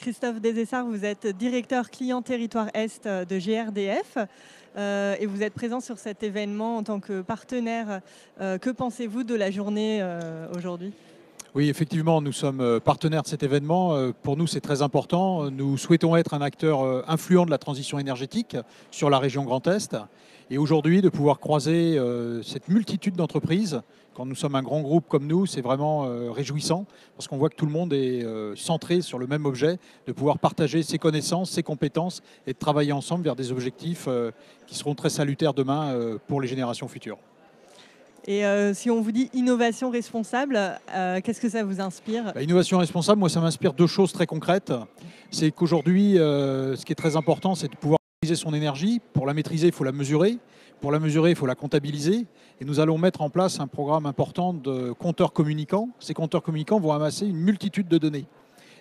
Christophe Desessarts, vous êtes directeur client territoire Est de GRDF et vous êtes présent sur cet événement en tant que partenaire. Que pensez-vous de la journée aujourd'hui ? Oui, effectivement, nous sommes partenaires de cet événement. Pour nous, c'est très important. Nous souhaitons être un acteur influent de la transition énergétique sur la région Grand Est. Et aujourd'hui, de pouvoir croiser cette multitude d'entreprises, quand nous sommes un grand groupe comme nous, c'est vraiment réjouissant parce qu'on voit que tout le monde est centré sur le même objet, de pouvoir partager ses connaissances, ses compétences et de travailler ensemble vers des objectifs qui seront très salutaires demain pour les générations futures. Et si on vous dit innovation responsable, qu'est-ce que ça vous inspire ? Innovation responsable, moi, ça m'inspire deux choses très concrètes. C'est qu'aujourd'hui, ce qui est très important, c'est de pouvoir maîtriser son énergie. Pour la maîtriser, il faut la mesurer. Pour la mesurer, il faut la comptabiliser. Et nous allons mettre en place un programme important de compteurs communicants. Ces compteurs communicants vont amasser une multitude de données.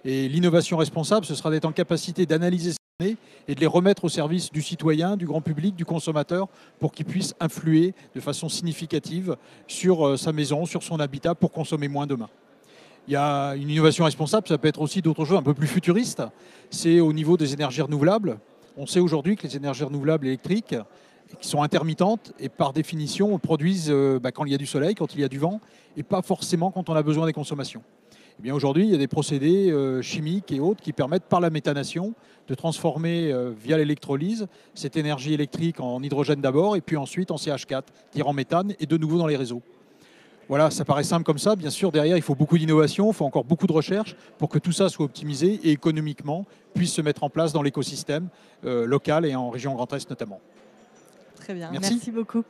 Et l'innovation responsable, ce sera d'être en capacité d'analyser ces données et de les remettre au service du citoyen, du grand public, du consommateur, pour qu'il puisse influer de façon significative sur sa maison, sur son habitat, pour consommer moins demain. Il y a une innovation responsable, ça peut être aussi d'autres choses un peu plus futuristes. C'est au niveau des énergies renouvelables. On sait aujourd'hui que les énergies renouvelables électriques, qui sont intermittentes et par définition produisent quand il y a du soleil, quand il y a du vent, et pas forcément quand on a besoin des consommations. Eh bien aujourd'hui, il y a des procédés chimiques et autres qui permettent par la méthanation de transformer via l'électrolyse cette énergie électrique en hydrogène d'abord et puis ensuite en CH4, dire en méthane et de nouveau dans les réseaux. Voilà, ça paraît simple comme ça. Bien sûr, derrière, il faut beaucoup d'innovation, il faut encore beaucoup de recherche pour que tout ça soit optimisé et économiquement puisse se mettre en place dans l'écosystème local et en région Grand Est notamment. Très bien, Merci. merci beaucoup.